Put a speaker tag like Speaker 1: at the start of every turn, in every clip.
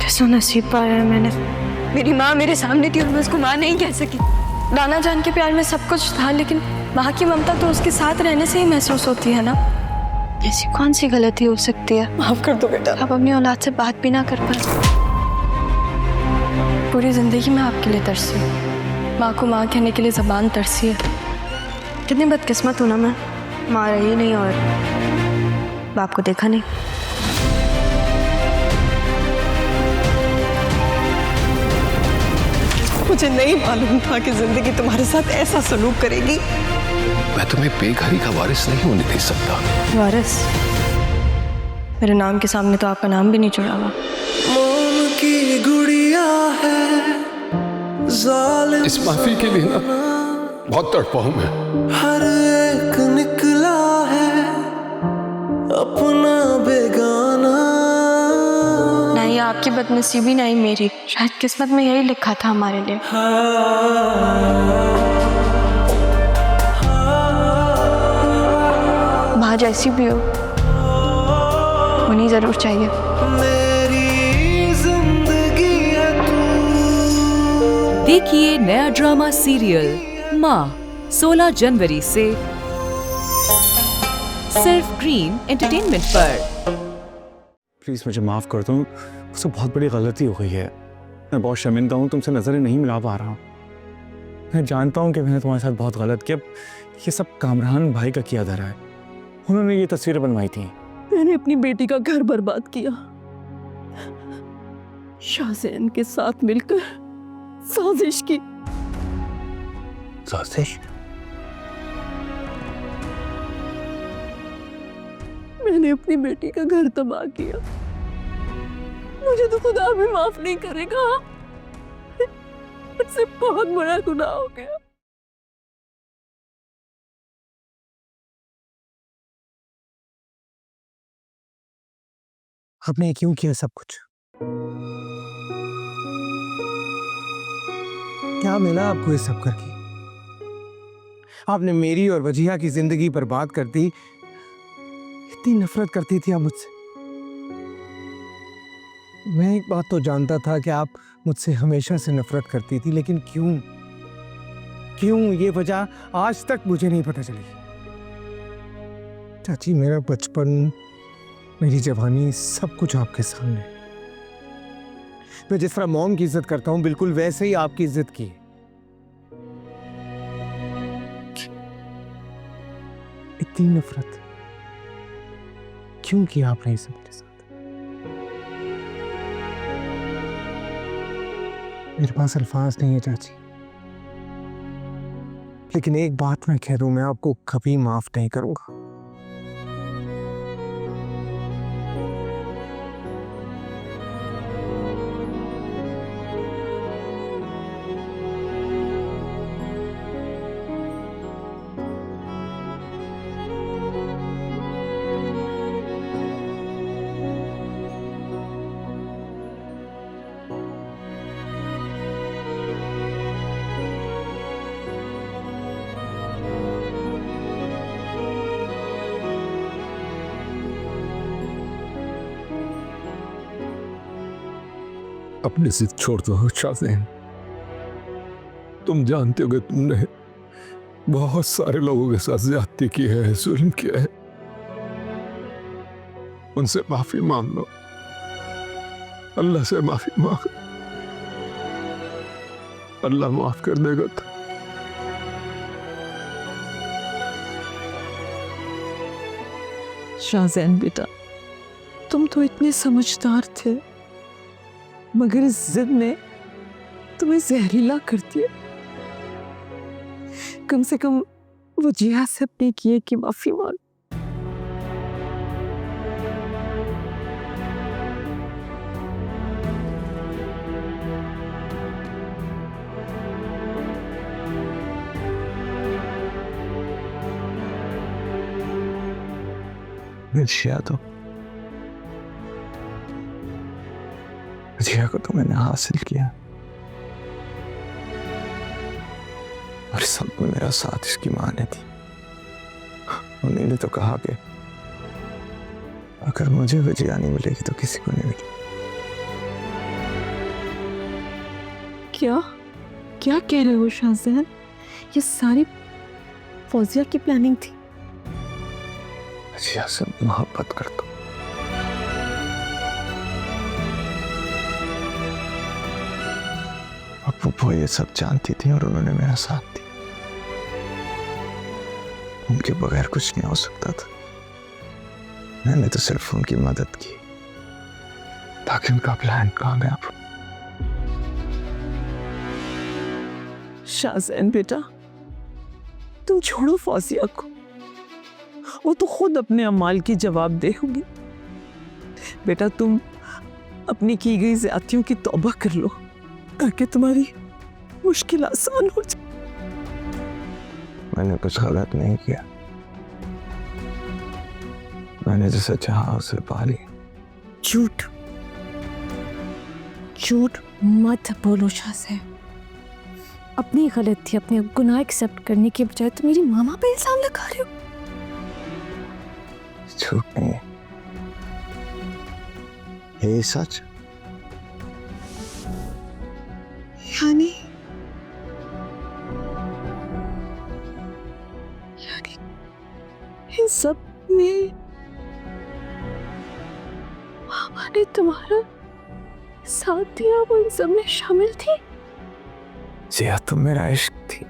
Speaker 1: कैसा नसीब पाया है मैंने। मेरी माँ मेरे सामने थी और मैं उसको माँ नहीं कह सकी। दाना जान के प्यार में सब कुछ था, लेकिन माँ की ममता तो उसके साथ रहने से ही महसूस होती है ना। ऐसी कौन सी गलती हो सकती है? माफ कर दो बेटा। आप अपनी औलाद से बात भी ना कर पाए। पूरी जिंदगी में आपके लिए तरसी हूँ। माँ को माँ कहने के लिए जबान तरसी है। कितनी बदकिस्मत हूँ ना मैं, माँ रही नहीं और बाप को देखा नहीं।
Speaker 2: मुझे नहीं मालूम था कि जिंदगी तुम्हारे साथ ऐसा सलूक करेगी।
Speaker 3: मैं तुम्हें बेघरी का वारिस नहीं होने दे सकता।
Speaker 1: वारिस? मेरे नाम के सामने तो आपका नाम भी नहीं जुड़ा हुआ।
Speaker 4: मोम की गुड़िया है, जालिम
Speaker 3: इस माफी के लिए ना बहुत तड़पा हूं मैं।
Speaker 4: हर एक निकला है अपना बेगाना।
Speaker 1: ना ही आपकी बदनसीबी ना ही मेरी, शायद किस्मत में यही लिखा था हमारे लिए। माँ जैसी भी हो उन्हीं जरूर चाहिए।
Speaker 4: मेरी जिंदगी है तू।
Speaker 5: देखिए नया ड्रामा सीरियल माँ 16 जनवरी से सिर्फ ग्रीन एंटरटेनमेंट पर।
Speaker 6: प्लीज़ मुझे माफ़ कर दो, मुझसे बहुत बड़ी गलती हो गई है। मैं बहुत शर्मिंदा हूँ, तुमसे नज़रें नहीं मिला पा रहा हूँ। मैं जानता हूँ कि मैंने तुम्हारे साथ बहुत गलत किया। ये सब कामरान भाई का किया धरा है। उन्होंने ये तस्वीरें बनवाई थी।
Speaker 2: मैंने अपनी बेटी का घर बर्बाद किया, शाहजैन के साथ मिलकर साजिश की।
Speaker 6: साजिश?
Speaker 2: मैंने अपनी बेटी का घर तबाह किया। मुझे तो खुदा भी माफ नहीं करेगा। मुझसे बहुत बड़ा गुनाह हो गया।
Speaker 6: आपने क्यों किया सब कुछ? क्या मिला आपको ये सब करके? आपने मेरी और वजीहा की जिंदगी बर्बाद कर दी। इतनी नफरत करती थी आप मुझसे। मैं एक बात तो जानता था कि आप मुझसे हमेशा से नफरत करती थी, लेकिन क्यों क्यों ये वजह आज तक मुझे नहीं पता चली। चाची, मेरा बचपन, मेरी जवानी, सब कुछ आपके सामने। मैं जिस तरह मॉम की इज्जत करता हूं, बिल्कुल वैसे ही आपकी इज्जत की। इतनी नफरत क्यों किया आपने इसे मेरे साथ? मेरे पास अल्फाज नहीं है चाची, लेकिन एक बात मैं कह दूं, मैं आपको कभी माफ नहीं करूंगा।
Speaker 3: अपनी जिद छोड़ दो शाहजैन। तुम जानते हो कि तुमने बहुत सारे लोगों के साथ ज्यादती की है, जुल्म किया है। उनसे माफी मांग लो, अल्लाह से माफी मांग। अल्लाह माफ कर देगा।
Speaker 2: शाहजैन बेटा, तुम तो इतने समझदार थे, मगर इस जिद ने तुम्हें जहरीला कर दिया। कम से कम वो जिया से अपने किए की माफी मांग।
Speaker 6: जिया को तो मैंने हासिल किया और सब में मेरा साथ इसकी माँ ने दी। उन्हीं ने तो कहा कि अगर मुझे वजिया नहीं मिलेगी तो किसी को नहीं मिलेगी।
Speaker 2: क्या क्या कह रहे हो शाहजहान? ये सारी फौजिया की प्लानिंग थी?
Speaker 3: अजिया से मोहब्बत करता हूँ। अब वो ये सब जानती थी और उन्होंने मेरा साथ दिया। उनके बगैर कुछ नहीं हो सकता था। मैंने तो सिर्फ उनकी मदद की ताकि उनका प्लान कामयाब हो।
Speaker 2: शाहजहान बेटा, तुम छोड़ो फौजिया को, वो तो खुद अपने अमाल की जवाबदेह होगी। बेटा तुम अपनी की गई ज्यादतियों की तौबा कर लो ताकि तुम्हारी मुश्किल आसान हो जाए।
Speaker 3: मैंने कुछ गलत नहीं किया। मैंने जैसे चाहा उसे पा लिया।
Speaker 1: झूठ झूठ मत बोलो शाहजहान। अपनी गलती, अपने गुनाह एक्सेप्ट करने के बजाय तुम मेरी मामा पे इल्जाम लगा रहे हो।
Speaker 3: झूठ नहीं है, ये सच।
Speaker 2: यानी इन सब में मामा ने तुम्हारा साथ दिया, वो इन सब में शामिल थी?
Speaker 3: जिया तुम मेरा इश्क थी,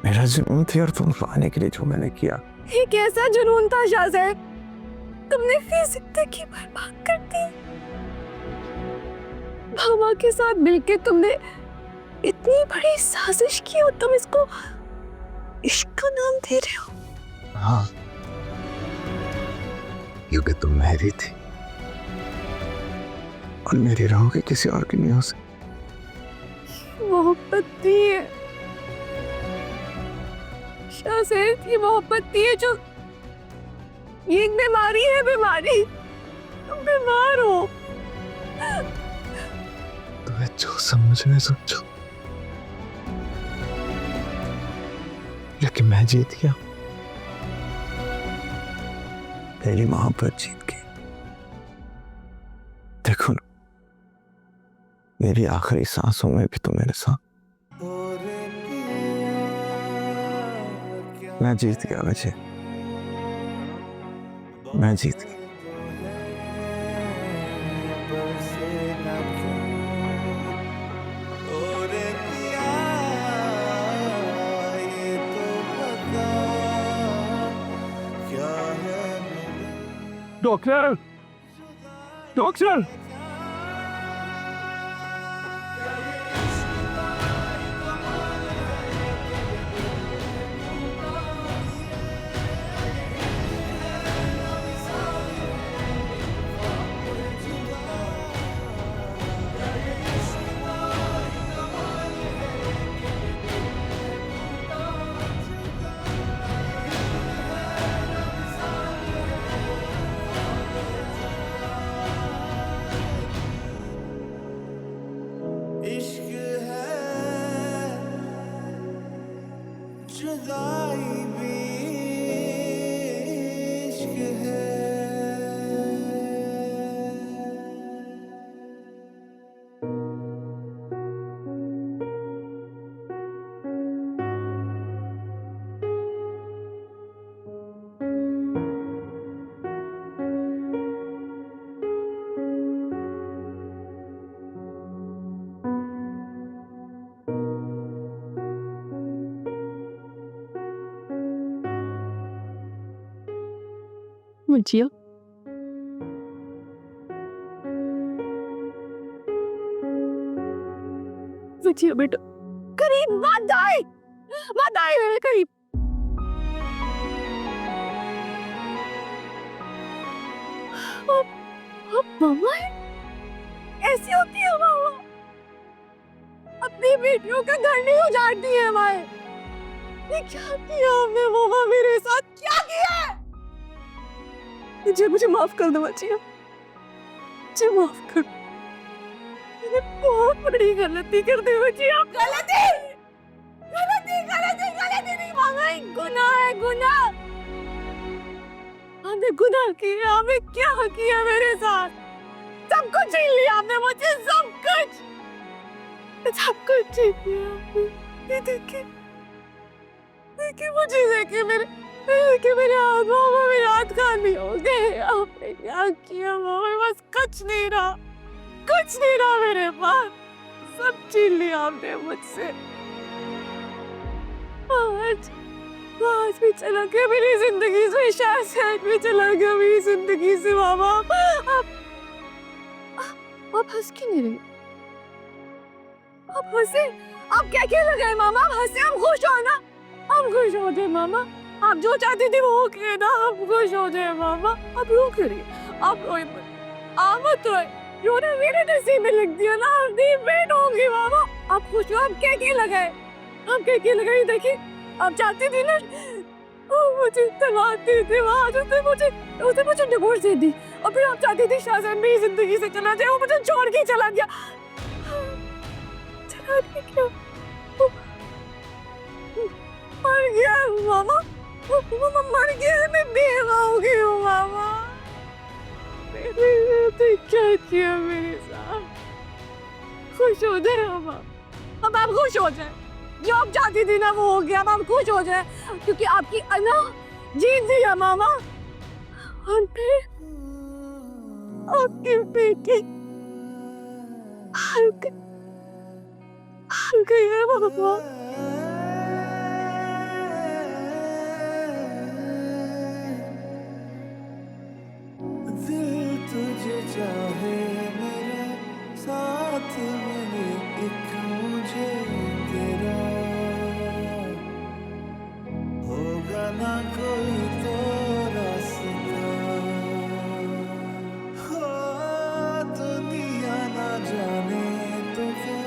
Speaker 3: मेरा जुनून थी, और तुम पाने के लिए जो मैंने किया।
Speaker 1: ये कैसा जुनून था शाहजहान? तुमने फिर जिंदगी बर्बाद कर दी। मामा के साथ मिलकर तुमने इतनी बड़ी साजिश की और तुम इसको इश्क का नाम दे रहे हो?
Speaker 3: हाँ, क्योंकि तुम मेरी थी और मेरी रहोगे, किसी और की नहीं हो सकती।
Speaker 1: मोहब्बत दी है शाहजहान, ये मोहब्बत दी है जो ये एक बीमारी है। बीमारी, तुम बीमार हो।
Speaker 3: तुम्हें जो समझने समझो, लेकिन मैं जीत गया। तेरी मोहब्बत जीत गई। देखो ना, मेरी आखिरी सांसों में भी तुम मेरे साथ। मैं जीत गया मुझे, मैं जीत गया।
Speaker 6: डॉक्टर, डॉक्टर,
Speaker 4: इश्क है जुदाई भी इश्क है।
Speaker 2: मुझिया, मुझिया बेटा,
Speaker 1: करीब मत आए मेरे करीब। अब मामा है, ऐसी होती है मामा। अपनी बेटियों का घर नहीं उजाड़ती है हमारे। ये क्या किया हमने मामा, मेरे साथ क्या किया है?
Speaker 2: मुझे माफ कर दो मुझिया, मुझे माफ कर।
Speaker 1: मैंने बहुत बड़ी गलती कर दी मुझिया। गलती गलती गलती गलती नहीं मामा, गुनाह है गुनाह। हमने गुनाह किया, हमें क्या किया मेरे साथ? सब कुछ छीन लिया आपने मुझे, सब कुछ।
Speaker 2: सब कुछ छीन लिया आपने। ये देखिए, देखिए मुझे, देखिए मेरे हाथों में मेरे हाथ खाली हो गए। आपने क्या किया मामा? मेरे पास कुछ नहीं रहा मेरे पास। सब छीन लिया आपने मुझसे। आज भी चला गया मेरी जिंदगी से, शायद भी चला गया मेरी जिंदगी से मामा। आप हंस क्यों नहीं रहे? आप हंसे, आप क्या लगाए मामा? आप हंसे, हम खुश हो ना? हम खुश हो जाए मामा। आप जो चाहती थी वो हो गया ना, हम खुश हो जाए मामा। आप रो क्यों रही? आप रोए मत, आप मत रोए। रोना मेरे नसीब में लग दिया ना, आप नहीं मैं रोऊंगी मामा। आप खुश हो? आप क्या लगाए? आप क्या लगाए? देखिए, आप चाहती थी ना, मुझे तलाक दे दे, उसने मुझे डिवोर्स दे दी, और फिर आप चाहती थी शाहजहान मेरी जिंदगी से चला जाए, वो मुझे छोड़ के चला गया। क्या मर गया मामा, मर गया, मैं बेवा हो गई हूँ मामा। क्या किया मेरे साथ? खुश हो जाए मामा, अब आप खुश हो जाए। जो आप चाहती थी ना वो हो गया, अब आप खुश हो जाए, क्योंकि आपकी अना जीत दिया मामा। और फिर आपकी बेटी गई है मामा।
Speaker 4: दिल तुझे चाहे मेरे साथ मिले एक मुझे तेरा, होगा ना कोई तो रास्ता, हो दुनिया ना जाने तो क्या,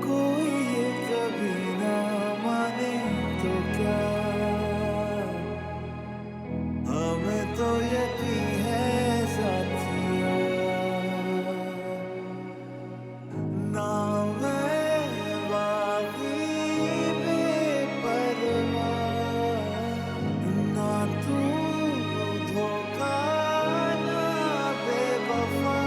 Speaker 4: कोई ये कभी ना माने तो क्या, हमें तो यकीन है साथिया, ना मैं बागी बेपरवाह, ना तू धोखा ना बेवफा,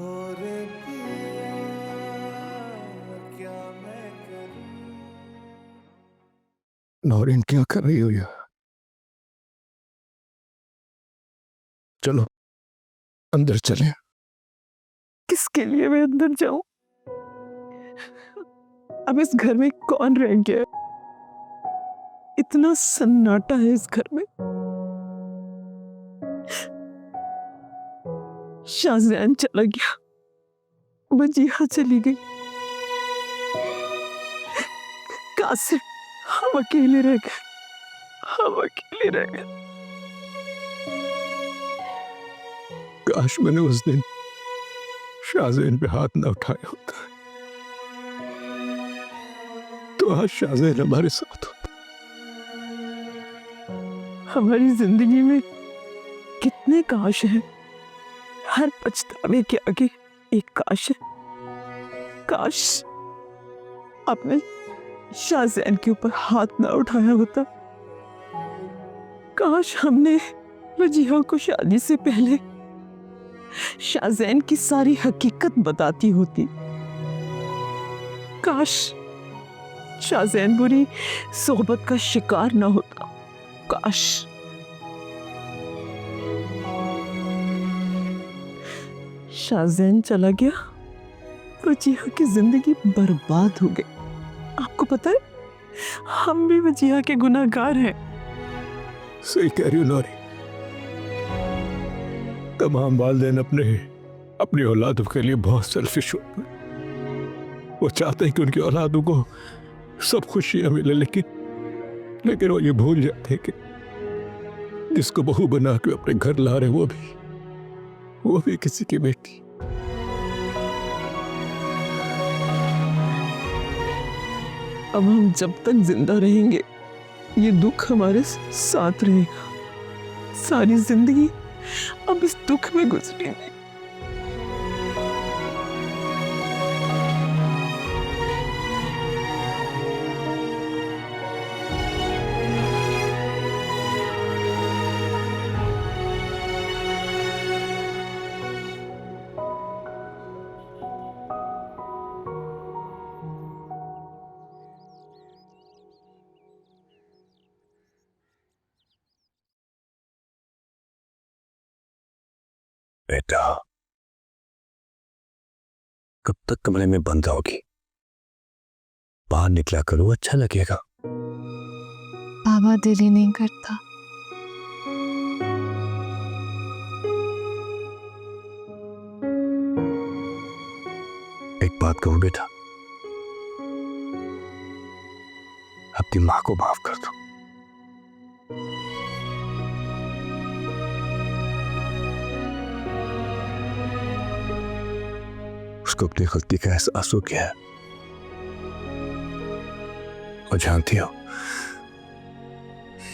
Speaker 4: ओरे पिया क्या मैं करूं।
Speaker 3: नौरीन क्या कर रही हो यार? चलो अंदर चलें।
Speaker 2: किसके लिए मैं अंदर जाऊं? अब इस घर में कौन रह गया? इतना सन्नाटा है इस घर में। शाहजहान चला गया, वजीहा चली गई, कासिम, हम अकेले रह गए।
Speaker 3: काश मैंने उस दिन शाहजैन पे हाथ न उठाया होता, तो आज शाहजैन हमारे साथ होता।
Speaker 2: हमारी जिंदगी में कितने काश हैं, हर पछतावे के आगे एक काश है। काश आपने शाहजैन के ऊपर हाथ ना उठाया होता। काश हमने वजीहा को शादी से पहले शाहजैन की सारी हकीकत बताती होती। काश शाहजैन बुरी सोहबत का शिकार ना होता। काश शाहजैन चला गया, वजीहा की जिंदगी बर्बाद हो गई। आपको पता है, हम भी वजीहा के गुनाहगार हैं।
Speaker 3: सही कह रही हो नौरी। तमाम वालिदैन अपनी औलादों के लिए बहुत सेल्फिश होते हैं। वो चाहते हैं कि उनकी औलादों को सब खुशियां मिले, लेकिन वो ये भूल जाते हैं कि जिसको बहू बना के अपने घर ला रहे वो भी किसी की बेटी।
Speaker 2: अब हम जब तक जिंदा रहेंगे ये दुख हमारे साथ रहेगा। सारी जिंदगी अब इस दुख में गुजरेंगे।
Speaker 3: बेटा, कब तक कमरे में बंद रहोगी? बाहर निकला करो, अच्छा लगेगा।
Speaker 1: बाबा दिल ही नहीं करता।
Speaker 3: एक बात कहूं बेटा, अपनी मां को माफ कर दो। उसको अपनी गलती का एहसास हो गया है और जानती हो,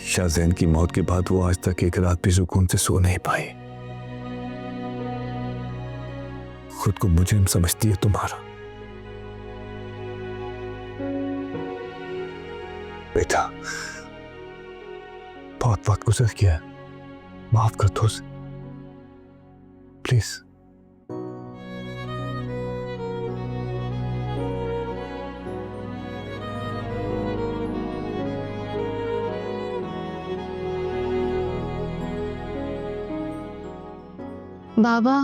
Speaker 3: शाहजैन की मौत के बाद वो आज तक एक रात भी सुकून से सो नहीं पाई। खुद को मुजरिम समझती है तुम्हारा। बेटा, बहुत वक्त गुजर गया है, माफ कर दो उसे प्लीज।
Speaker 1: बाबा,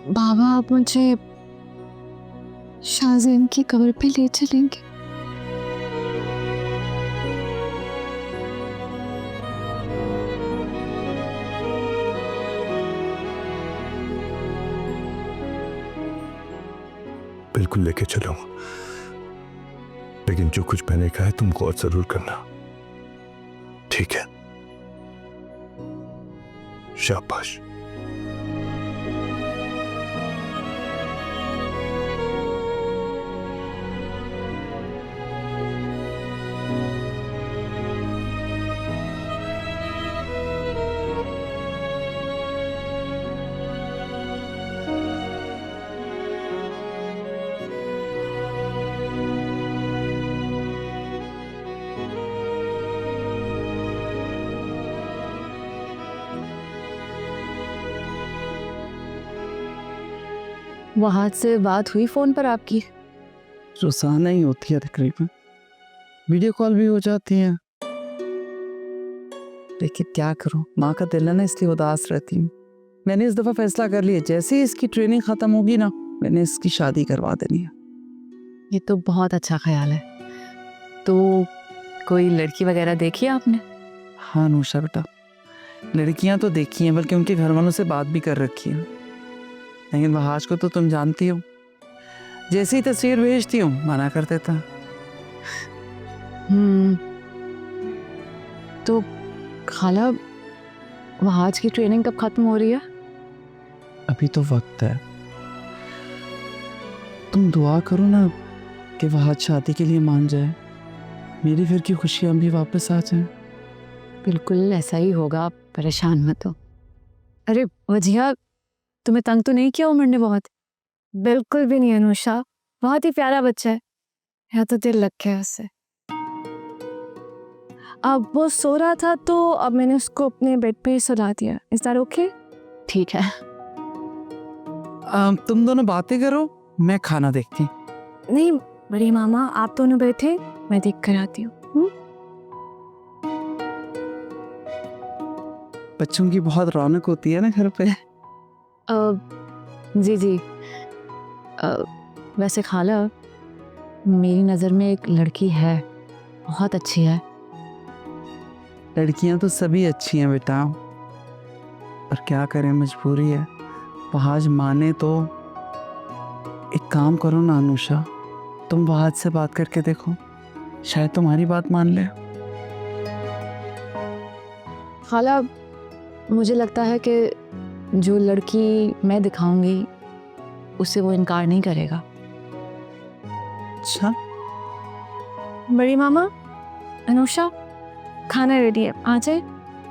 Speaker 1: बाबा आप मुझे शाहजैन की कब्र पे ले चलेंगे?
Speaker 3: बिल्कुल लेके चलूंगा, लेकिन जो कुछ मैंने कहा है तुम गौर जरूर करना, ठीक है? शाबाश।
Speaker 7: वहाँ से बात हुई फ़ोन पर आपकी?
Speaker 2: रोजाना ही होती है तकरीबन, वीडियो कॉल भी हो जाती है, लेकिन क्या करूं, माँ का दिल है ना, इसलिए उदास रहती हूँ। मैंने इस दफ़ा फैसला कर लिया, जैसे ही इसकी ट्रेनिंग ख़त्म होगी ना, मैंने इसकी शादी करवा देनी है।
Speaker 7: ये तो बहुत अच्छा ख्याल है। तो कोई लड़की वगैरह देखी है आपने?
Speaker 2: हाँ नूशा बेटा, लड़कियां तो देखी हैं, बल्कि उनके घर वालों से बात भी कर रखी है, लेकिन वहाज को तो तुम जानती हो, जैसे ही तस्वीर भेजती हूँ मना कर देता।
Speaker 7: तो खाला, वहाज की ट्रेनिंग कब ख़त्म हो रही है?
Speaker 2: अभी तो वक्त है, तुम दुआ करो ना कि वहाज शादी के लिए मान जाए, मेरी फिर की खुशियाँ भी वापस आ जाएं।
Speaker 7: बिल्कुल ऐसा ही होगा, आप परेशान मत हो। अरे वजिया, तुम्हें तंग तो नहीं किया उमर ने बहुत?
Speaker 1: बिल्कुल भी नहीं अनुषा, बहुत ही प्यारा बच्चा है, या तो दिल लग गया उससे। अब वो सो रहा था तो अब मैंने उसको अपने बेड पे ही सुला दिया। Is that okay?
Speaker 7: ठीक है।
Speaker 2: तुम दोनों बातें करो, मैं खाना देखती।
Speaker 1: नहीं बड़ी मामा, आप दोनों बैठे, मैं देख कर आती हूँ।
Speaker 2: बच्चों की बहुत रौनक होती है ना घर पे।
Speaker 7: जी जी। वैसे खाला, मेरी नज़र में एक लड़की है, बहुत अच्छी है।
Speaker 2: लड़कियां तो सभी अच्छी हैं बेटा, पर क्या करें, मजबूरी है। वहाज माने तो एक काम करो ना अनुषा, तुम वहाज से बात करके देखो, शायद तुम्हारी बात मान ले।
Speaker 7: खाला, मुझे लगता है कि जो लड़की मैं दिखाऊंगी उसे वो इनकार नहीं करेगा।
Speaker 2: अच्छा,
Speaker 1: बड़ी मामा, अनुषा खाना रेडी है, आ जाए।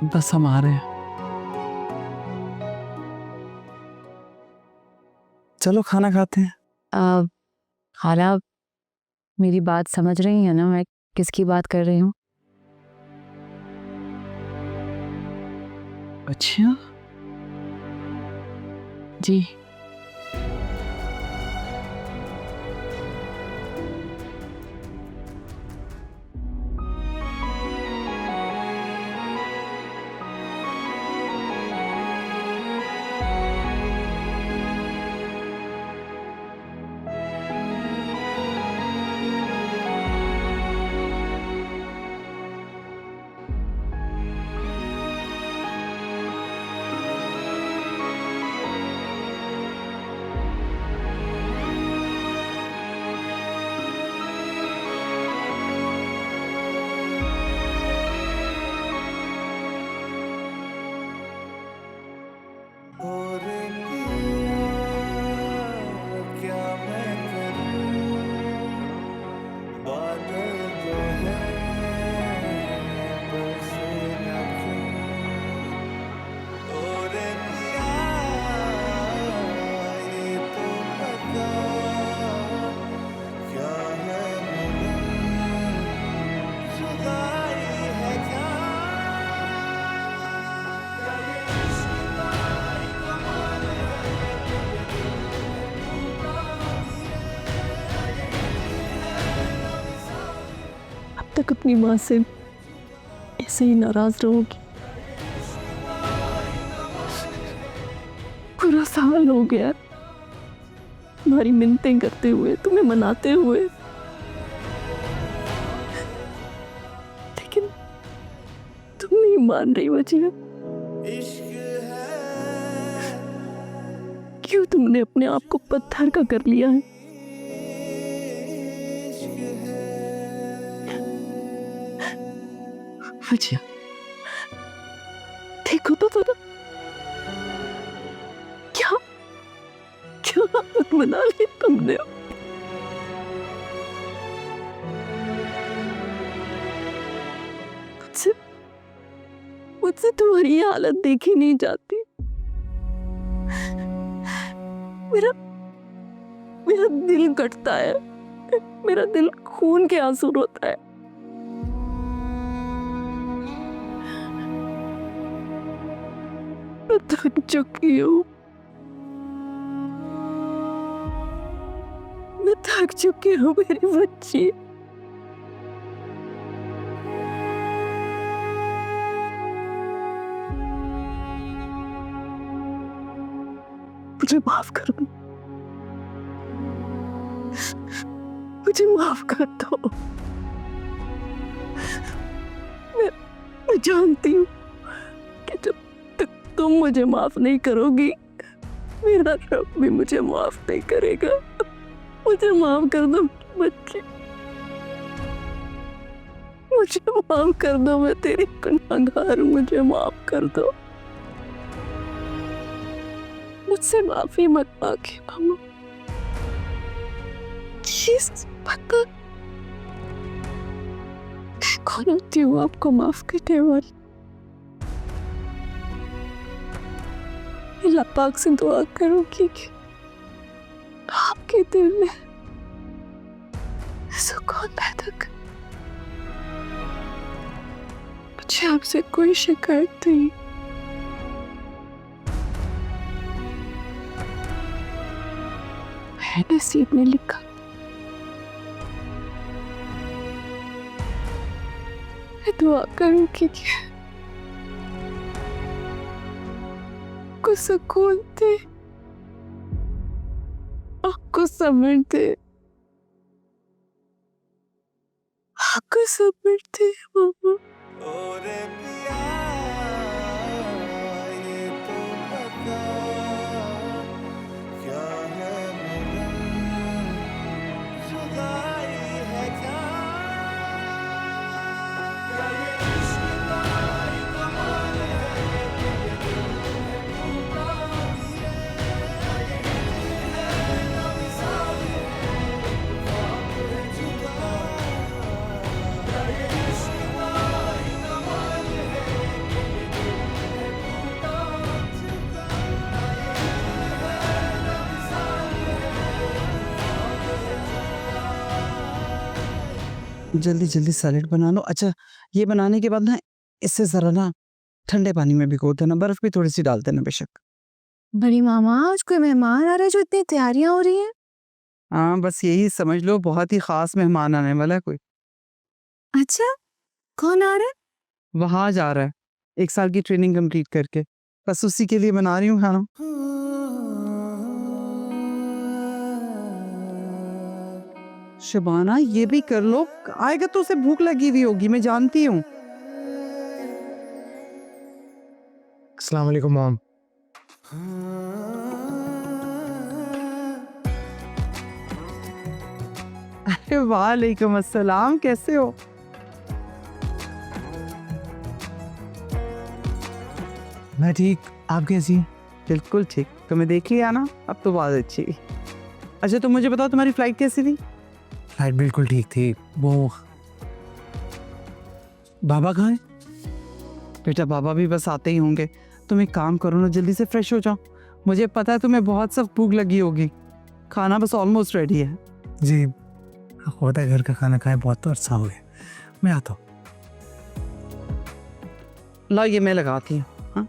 Speaker 2: बस हम आ रहे हैं, चलो खाना खाते हैं।
Speaker 7: खाला, मेरी बात समझ रही है ना, मैं किसकी बात कर रही हूँ?
Speaker 2: अच्छा
Speaker 7: जी।
Speaker 2: तक अपनी माँ से ऐसे ही नाराज रहोगी? पूरा साल हो गया तुम्हारी मिन्नतें करते हुए, तुम्हें मनाते हुए, लेकिन तुम नहीं मान रही वजिया। क्यों तुमने अपने आप को पत्थर का कर लिया है? वजिया देखो तो थोड़ा, क्या क्या आदत बना ली तुमने? मुझसे मुझसे तुम्हारी ये हालत देखी नहीं जाती। मेरा मेरा दिल कटता है, मेरा दिल खून के आंसू रोता है। मैं थक चुकी हूँ, मैं थक चुकी हूँ मेरी बच्ची। मुझे माफ कर दो, मुझे माफ कर दो। मैं जानती हूँ कि जब तक तुम मुझे माफ नहीं करोगी, मेरा रब भी मुझे माफ नहीं करेगा। मुझे माफ कर दो बच्ची, मुझे माफ कर दो, मैं तेरी गुनहगार हूँ, मुझे माफ कर दो। मुझसे माफी मत मांगे मामा, प्लीज पक्का। मैं कौन होती हूँ आपको माफ करने वाली? अल्लाह पाक से दुआ करूंगी कि आपके दिल में सुकून पैदा कर। मुझे आपसे कोई शिकायत नहीं। मेरे नसीब ने लिखा, मैं दुआ करूंगी कि आपको सुकून दे, आपको समझ दे, आपको समझ दे मामा।
Speaker 4: ओरे पिया ये तो बता, क्या है मिलन, जुदाई है क्या? क्या ये इश्क का ही कमाल है? ये टूटा ये है ना मिसाल है, ख्वाब है जुदा। क्या ये इश्क का ही कमाल है? ये टूटा जुदा है ना मिसाल
Speaker 8: जल्दी जल्दी सैलेड बना लो। अच्छा, ये बनाने के बाद ना इससे ज़रा ना ठंडे पानी में भिगो देना, बर्फ भी थोड़ी सी डाल देना बेशक।
Speaker 7: बड़ी मामा, आज कोई मेहमान आ रहा है जो इतनी तैयारियां हो रही हैं?
Speaker 8: हाँ, बस यही समझ लो, बहुत ही ख़ास मेहमान आने वाला है कोई।
Speaker 7: अच्छा, कौन आ रहा है?
Speaker 8: वहाँ जा रहा है 1 साल की ट्रेनिंग कंप्लीट करके, बस उसी के लिए बना रही हूँ खाना। शबाना, ये भी कर लो, आएगा तो उसे भूख लगी हुई होगी, मैं जानती हूँ।
Speaker 9: अस्सलाम वालेकुम मॉम।
Speaker 8: अरे वालेकुम अस्सलाम, कैसे हो?
Speaker 9: मैं ठीक, आप कैसी?
Speaker 8: बिल्कुल ठीक, तुम्हें देख लिया ना, अब तो बात अच्छी। अच्छा, तुम मुझे बताओ तुम्हारी फ्लाइट कैसी थी?
Speaker 9: फ्लाइट बिल्कुल ठीक थी। वो बाबा कहाँ है?
Speaker 8: बेटा, बाबा भी बस आते ही होंगे। तुम एक काम करो ना, जल्दी से फ्रेश हो जाओ, मुझे पता है तुम्हें बहुत सख्त भूख लगी होगी। खाना बस ऑलमोस्ट रेडी है।
Speaker 9: जी, होता है, घर का खाना खाए बहुत तो अरसा हो गया। मैं आता हूँ।
Speaker 8: ला, ये मैं लगाती हूँ। हाँ,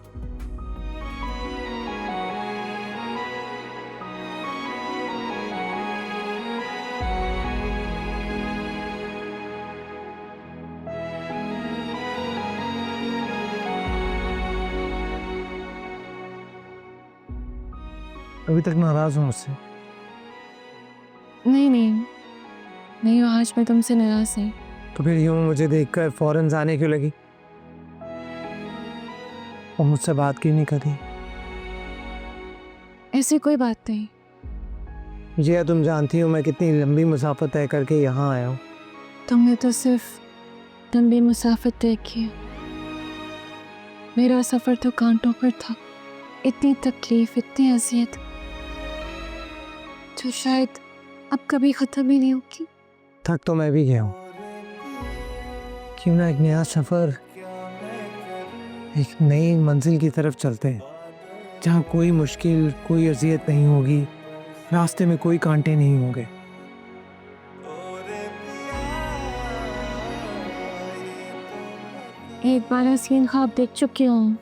Speaker 9: अभी तक नाराज हूँ मुझसे?
Speaker 7: नहीं नहीं नहीं, आज मैं तुमसे नाराज नहीं।
Speaker 9: तो फिर यूं मुझे देखकर फौरन जाने क्यों लगी और मुझसे बात क्यों नहीं करी?
Speaker 7: ऐसी कोई बात नहीं।
Speaker 9: जिया, तुम जानती हो मैं कितनी लंबी मुसाफत तय करके यहाँ आया हूँ।
Speaker 7: तुमने तो सिर्फ लंबी मुसाफत तय की, मेरा सफ़र तो कांटों पर था। इतनी तकलीफ, इतनी अजियत जो शायद अब कभी ख़त्म ही नहीं होगी।
Speaker 9: थक तो मैं भी गया हूँ। क्यों ना एक नया सफ़र, एक नई मंजिल की तरफ चलते हैं, जहाँ कोई मुश्किल, कोई अजियत नहीं होगी, रास्ते में कोई कांटे नहीं होंगे।
Speaker 7: एक बार हसीन ख्वाब देख चुकी हूँ,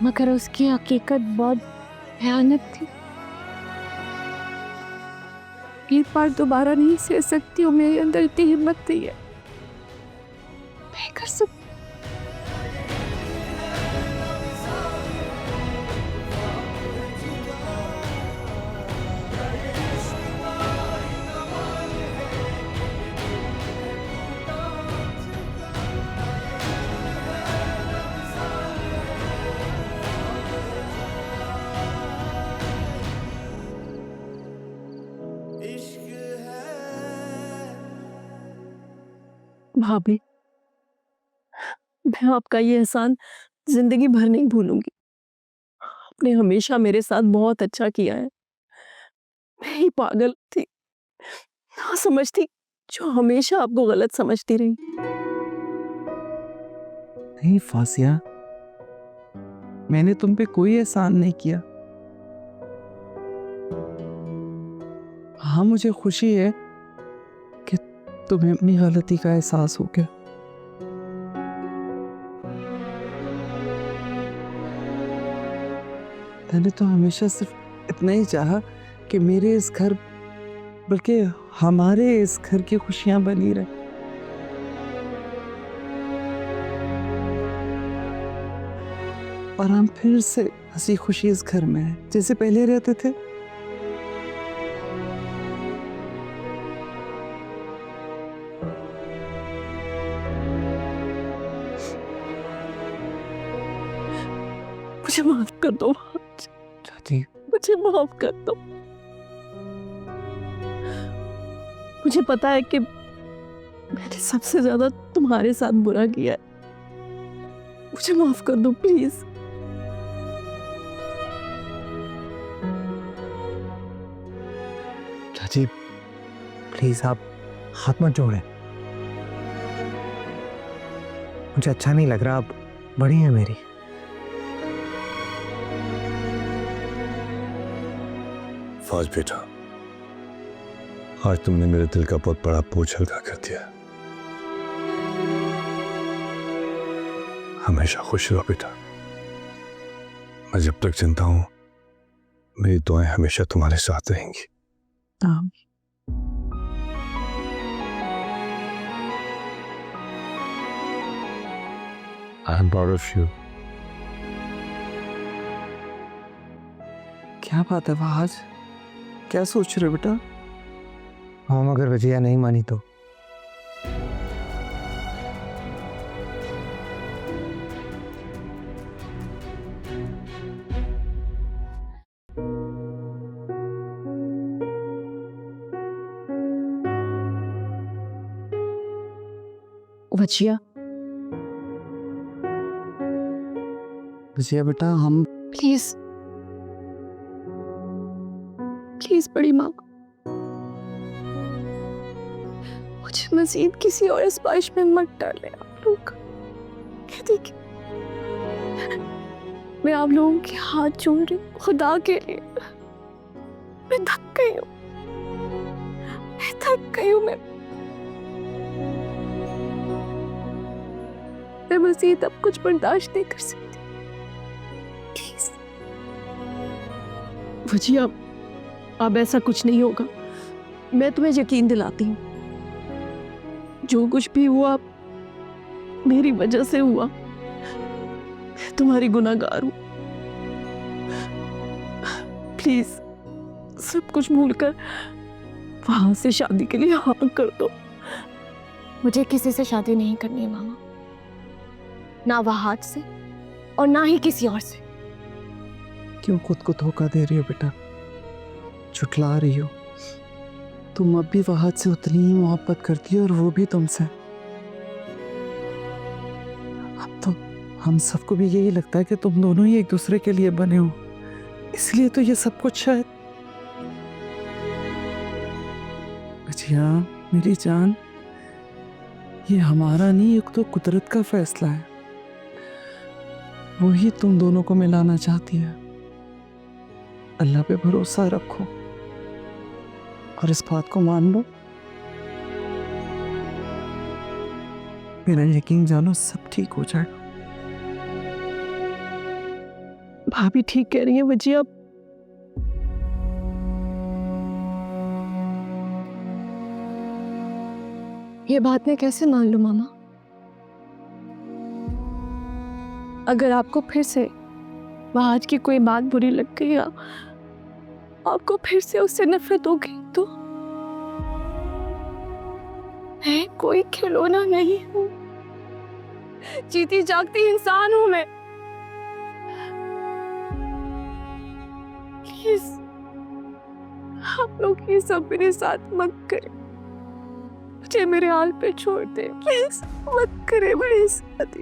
Speaker 7: मगर उसकी हकीकत बहुत भयानक थी। एक बार दोबारा नहीं सह सकती हूँ, मेरे अंदर इतनी हिम्मत नहीं है। मैं कर सकती।
Speaker 2: भाभी, मैं आपका ये एहसान जिंदगी भर नहीं भूलूंगी। आपने हमेशा मेरे साथ बहुत अच्छा किया है। मैं ही पागल थी, ना समझती, जो हमेशा आपको गलत समझती रही।
Speaker 8: नहीं फासिया, मैंने तुम पे कोई एहसान नहीं किया। हाँ, मुझे खुशी है कि तुम्हें अपनी गलती का एहसास हो गया। मैंने तो हमेशा सिर्फ इतना ही चाहा कि मेरे इस घर, बल्कि हमारे इस घर की खुशियां बनी रहे। और हम फिर से हंसी खुशी इस घर में हैं, जैसे पहले रहते थे।
Speaker 2: मुझे माफ कर दो,
Speaker 9: चाची,
Speaker 2: मुझे माफ कर दो। मुझे पता है कि मैंने सबसे ज्यादा तुम्हारे साथ बुरा किया है। मुझे माफ कर दो प्लीज।
Speaker 9: चाची प्लीज आप हाथ मत जोड़ें। मुझे अच्छा नहीं लग रहा, आप बड़ी हैं मेरी।
Speaker 3: फौज बेटा, आज तुमने मेरे दिल का बहुत बड़ा बोझ हल्का कर दिया। हमेशा खुश रहो बेटा। मैं जब तक जिंदा हूं, मेरी दुआएं हमेशा तुम्हारे साथ रहेंगी। I am proud of you.
Speaker 8: क्या बात है फहाज, क्या सोच रहे हो बेटा?
Speaker 9: हाँ, मगर वजिया नहीं मानी तो?
Speaker 2: वजिया,
Speaker 8: वजिया बेटा, हम
Speaker 7: प्लीज प्लीज बड़ी माँ, मुझे मजीद किसी और आजमाइश में मत डालें आप लोग। देखिए, मैं आप लोगों के हाथ जोड़ रही हूँ, खुदा के लिए। मैं थक गई हूँ, मैं थक गई हूँ। मैं मजीद अब कुछ बर्दाश्त नहीं कर सकती। प्लीज
Speaker 2: वजिया, अब ऐसा कुछ नहीं होगा। मैं तुम्हें यकीन दिलाती हूँ, जो कुछ भी हुआ मेरी वजह से हुआ। मैं तुम्हारी गुनाहगार हूँ। प्लीज सब कुछ भूलकर वहां से शादी के लिए हाँ कर दो।
Speaker 1: मुझे किसी से शादी नहीं करनी है मामा, ना वहाज से और ना ही किसी और से।
Speaker 8: क्यों खुद को धोखा दे रही हो बेटा, झुठला रही हो? तुम अब भी वहाद से उतनी ही मोहब्बत करती हो और वो भी तुमसे। अब तो हम सबको भी यही लगता है कि तुम दोनों ही एक दूसरे के लिए बने हो, इसलिए तो ये सब कुछ शायद। अच्छा मेरी जान, ये हमारा नहीं, एक तो कुदरत का फैसला है, वो ही तुम दोनों को मिलाना चाहती है। अल्लाह पे भरोसा रखो और इस बात को मान लो, मेरा यकीन जानो सब ठीक हो जाएगा।
Speaker 2: भाभी ठीक कह रही है बच्ची। अब
Speaker 1: ये बात मैं कैसे मान लूं मामा? अगर आपको फिर से वहाज की कोई बात बुरी लग गई या आपको फिर से उससे नफरत हो गई तो मैं कोई खिलौना नहीं हूं, जीती जागती इंसान हूं मैं। प्लीज आप लोग ये सब मेरे साथ मत करें, मुझे मेरे हाल पे छोड़ दे, प्लीज मत करे मेरे साथ।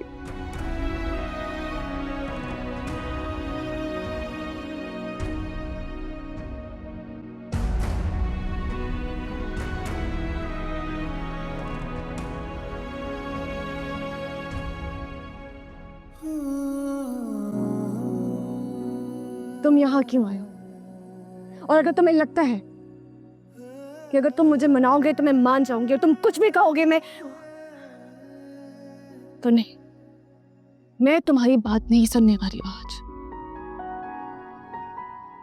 Speaker 1: तुम यहाँ क्यों आए हो? और अगर तुम्हें लगता है कि अगर तुम मुझे मनाओगे तो मैं मान जाऊंगी और तुम कुछ भी कहोगे मैं तो नहीं, मैं तुम्हारी बात नहीं सुनने वाली आज।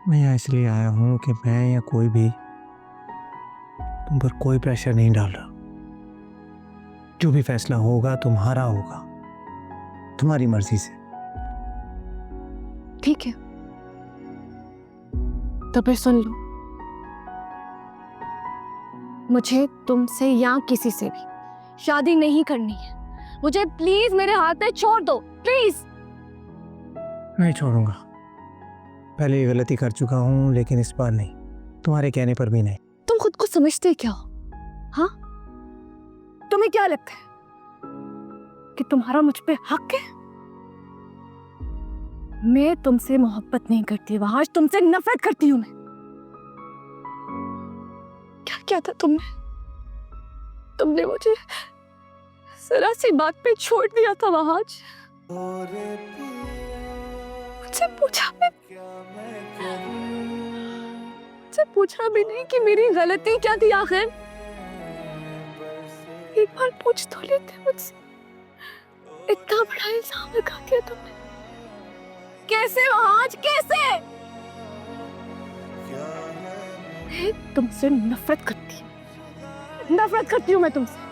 Speaker 9: मैं यहाँ इसलिए आया हूँ कि मैं या कोई भी तुम पर कोई प्रेशर नहीं डाल रहा। जो भी फैसला होगा तुम्हारा होगा, तुम्हारी मर्जी से।
Speaker 1: ठीक है तो फिर सुन लो, मुझे तुमसे या किसी से भी शादी नहीं करनी है। मुझे प्लीज मेरे हाथ में छोड़ दो, प्लीज।
Speaker 9: नहीं छोड़ूंगा, पहले ये गलती कर चुका हूँ लेकिन इस बार नहीं, तुम्हारे कहने पर भी नहीं।
Speaker 1: तुम खुद को समझते क्या हो? हाँ, तुम्हें क्या लगता है कि तुम्हारा मुझ पे हक है? मैं तुमसे मोहब्बत नहीं करती वहाज, तुमसे नफरत करती हूं मैं। क्या किया था तुमने? तुमने मुझे जरा सी बात पे छोड़ दिया था वहाज। मुझसे पूछा भी नहीं कि मेरी गलती क्या थी आखिर। एक बार पूछ तो लेते मुझसे। इतना बड़ा इल्जाम लगा दिया तुमने। कैसे आज कैसे? मैं तुमसे नफरत करती हूँ मैं तुमसे।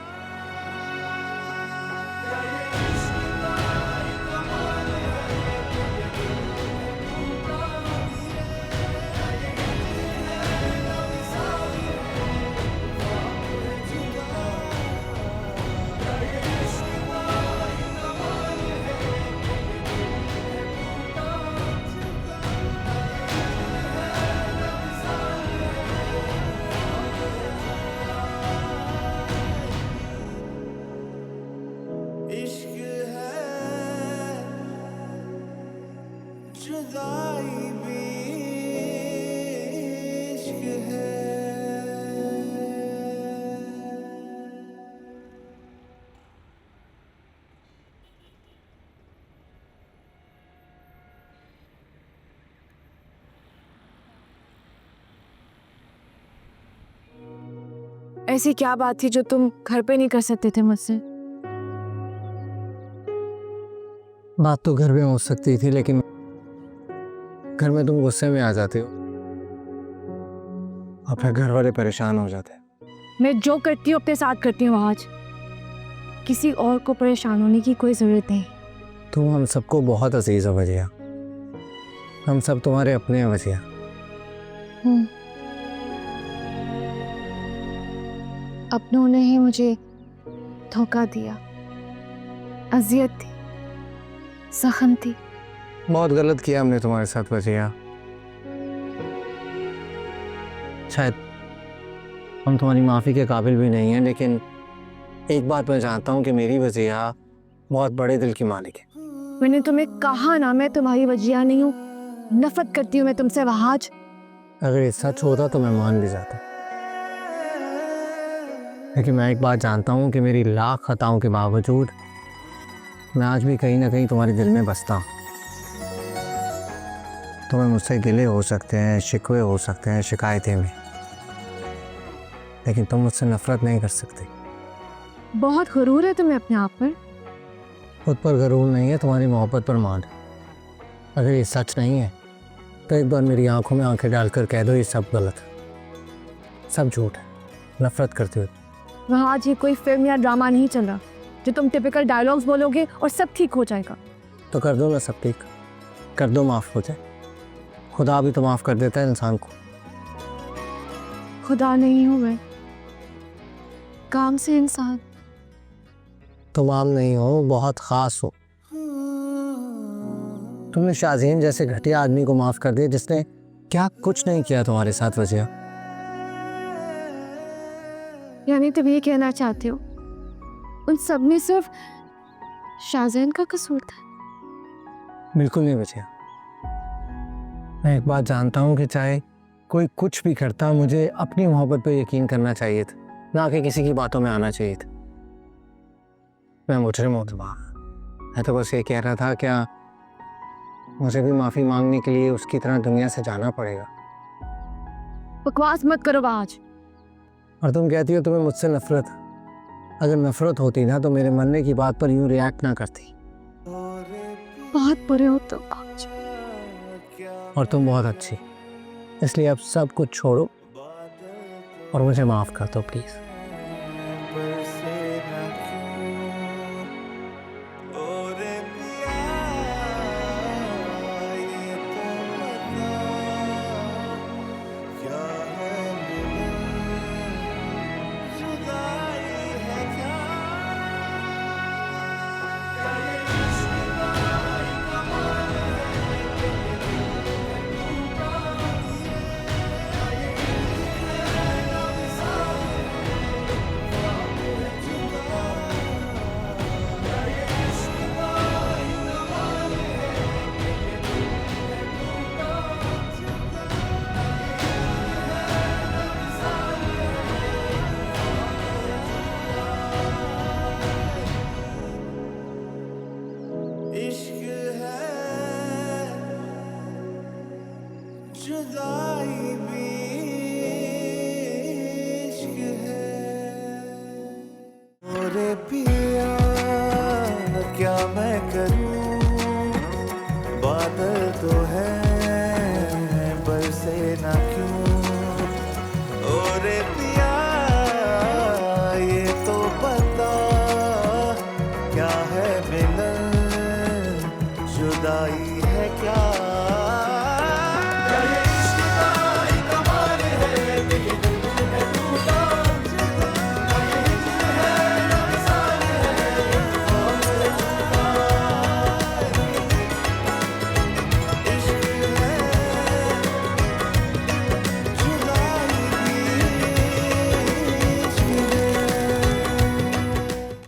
Speaker 1: ऐसी क्या बात थी जो तुम घर पे नहीं कर सकते थे मुझसे?
Speaker 9: बात तो घर में हो सकती थी लेकिन घर में तुम गुस्से में आ जाते हो और फिर घर वाले परेशान हो जाते हैं।
Speaker 1: मैं जो करती हूँ अपने साथ करती हूँ आज, किसी और को परेशान होने की कोई जरूरत नहीं।
Speaker 9: तुम हम सबको बहुत अजीज हो वजिया, हम सब तुम्हारे अपने हैं वजिया।
Speaker 7: अपनों ने ही मुझे धोखा दिया, अजियत दी, जख्म दी।
Speaker 9: बहुत गलत किया हमने तुम्हारे साथ वजिया। शायद हम तुम्हारी माफ़ी के काबिल भी नहीं हैं, लेकिन एक बात मैं जानता हूँ कि मेरी वजिया बहुत बड़े दिल की मालिक है।
Speaker 7: मैंने तुम्हें कहा ना, मैं तुम्हारी वजिया नहीं हूँ, नफरत करती हूँ मैं तुमसे वहाज।
Speaker 9: अगर ये सच होता तो मैं मान भी जाता, लेकिन मैं एक बात जानता हूँ कि मेरी लाख खताओं के बावजूद मैं आज भी कहीं ना कहीं तुम्हारे दिल में बसता हूँ। तुम्हें मुझसे गिले हो सकते हैं, शिकवे हो सकते हैं, शिकायतें भी, लेकिन तुम मुझसे नफरत नहीं कर सकते।
Speaker 7: बहुत गुरूर है तुम्हें अपने आप पर।
Speaker 9: खुद पर गरूर नहीं है, तुम्हारी मोहब्बत पर मान। अगर ये सच नहीं है तो एक बार मेरी आंखों में आंखें डालकर कह दो ये सब गलत है, सब झूठ है, नफरत करते हो।
Speaker 7: वहाँ आज ये कोई फिल्म या ड्रामा नहीं चल रहा जो तुम टिपिकल डायलॉग्स बोलोगे और सब ठीक हो जाएगा।
Speaker 9: तो कर दो ना सब ठीक, कर दो, माफ़ हो जाए। खुदा भी तो माफ़ कर देता है इंसान को।
Speaker 7: खुदा नहीं हूँ मैं, काम से इंसान।
Speaker 9: तुम आम नहीं हो, बहुत ख़ास हो। तुमने शाज़ीन जैसे घटिया आदमी को माफ़ कर दिया जिसने क्या कुछ नहीं किया तुम्हारे साथ वजिया।
Speaker 7: यानी तुम ये कहना चाहते हो उन सब में सिर्फ शाहजैन का कसूर था?
Speaker 9: बिल्कुल नहीं वजिया। मैं एक बात जानता हूँ कि चाहे कोई कुछ भी करता, मुझे अपनी मोहब्बत पे यकीन करना चाहिए था, ना कि किसी की बातों में आना चाहिए था। मैं मुजरिम हूँ तुम्हारा, मैं तो बस ये कह रहा था क्या मुझे भी माफ़ी मांगने के लिए उसकी तरह दुनिया से जाना पड़ेगा।
Speaker 7: बकवास मत करो आज।
Speaker 9: और तुम कहती हो तुम्हें मुझसे नफरत। अगर नफरत होती ना तो मेरे मरने की बात पर यूं रिएक्ट ना करती।
Speaker 7: बहुत बुरे हो तुम आज।
Speaker 9: और तुम बहुत अच्छी, इसलिए अब सब कुछ छोड़ो और मुझे माफ़ कर दो प्लीज़।
Speaker 4: जुदाई भी इश्क है। मोरे पिया क्या मैं करूं, बादल तो है बरसे ना क्यों। ओरे पिया